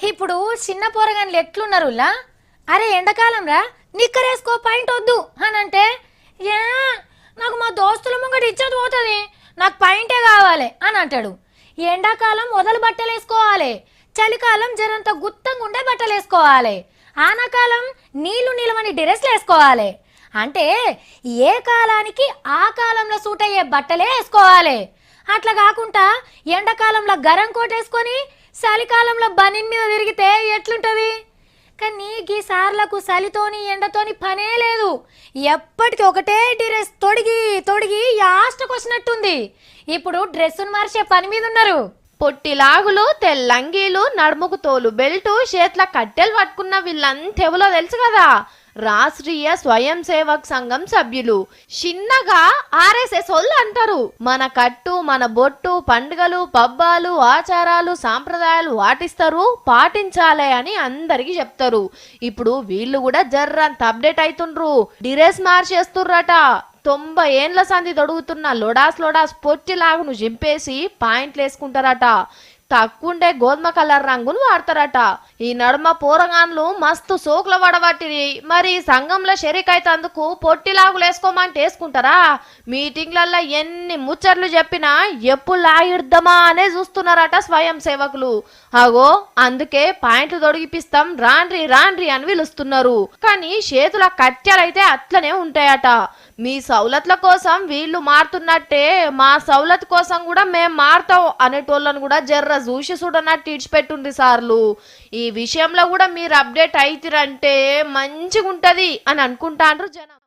ఇప్పుడు చిన్న పోరగాన్లు ఎట్లున్నారులా? అరే ఎండాకాలం రా, నిక్కరేసుకో పాయింట్ వద్దు అని అంటే, ఏ నాకు మా దోస్తుల ముంగట ఇచ్చేది పోతుంది, నాకు పాయింటే కావాలి అని అంటాడు. ఎండాకాలం వదలు బట్టలు వేసుకోవాలి, చలికాలం జరంత గుత్తంగా ఉండే బట్టలు వేసుకోవాలి, ఆనాకాలం నీళ్లు నిలవని డ్రెస్లు వేసుకోవాలి. అంటే ఏ కాలానికి ఆ కాలంలో సూట్ అయ్యే బట్టలే వేసుకోవాలి. అట్లా కాకుండా ఎండాకాలంలో గరం కోట్ వేసుకొని చలికాలంలో బనిన్ మీద తిరిగితే ఎట్లుంటది? కానీ ఈ సార్లకు చలితోని ఎండతోని పనే లేదు. ఎప్పటికీ ఒకటే డ్రెస్ తొడిగి తొడిగి యాస్టకు వచ్చినట్టుంది. ఇప్పుడు డ్రెస్సును మార్చే పని మీద ఉన్నారు. పొట్టిలాగులు, తెల్లంగీలు, నడుముకు తోలు బెల్టు, చేతుల కట్టెలు పట్టుకున్న వీళ్ళంతెవలో తెలుసు కదా, రాష్ట్రీయ స్వయం సేవక్ సంఘం సభ్యులు. చిన్నగా ఆర్ఎస్ఎస్ వాళ్ళు అంటారు. మన కట్టు, మన బొట్టు, పండుగలు, పబ్బాలు, ఆచారాలు, సాంప్రదాయాలు వాటిస్తారు, పాటించాలి అని అందరికి చెప్తారు. ఇప్పుడు వీళ్ళు కూడా జర్రంత అప్డేట్ అవుతుండ్రు, డ్రెస్ మార్చేస్తుర్రట. 90 ఏండ్ల సంధి తొడుగుతున్న లొడాస్ పొట్టిలాగును చింపేసి పాయింట్లు వేసుకుంటారట. తక్కువండే గోధుమ కలర్ రంగును వాడతారట. ఈ నడుమ పోరగాన్లు మస్తు సోకుల వడబట్టిరి. మరి సంఘంలో షరీకైతే అందుకు పొట్టిలాగులు వేసుకోమంటే వేసుకుంటారా? మీటింగ్లల్లో ఎన్ని ముచ్చట్లు చెప్పినా ఎప్పుడు లాగిద్దామా అనే చూస్తున్నారట స్వయం సేవకులు. అగో అందుకే పాయింట్లు తొడిగిపిస్తాం, రాండ్రి రాండ్రి అని పిలుస్తున్నారు. కానీ చేతుల కట్టెలైతే అట్లనే ఉంటాయట. మీ సౌలత్ల కోసం వీళ్ళు మారుతున్నట్టే మా సౌలత్ కోసం కూడా మేం మారుతాం అనేటోళ్ళను కూడా జర్ర చూసి చూడనట్టు ఇడిచిపెట్టుండ్రి సార్లు. ఈ విషయంలో కూడా మీరు అప్డేట్ అయితిరంటే మంచిగా ఉంటది అని అనుకుంటాండ్రు జనం.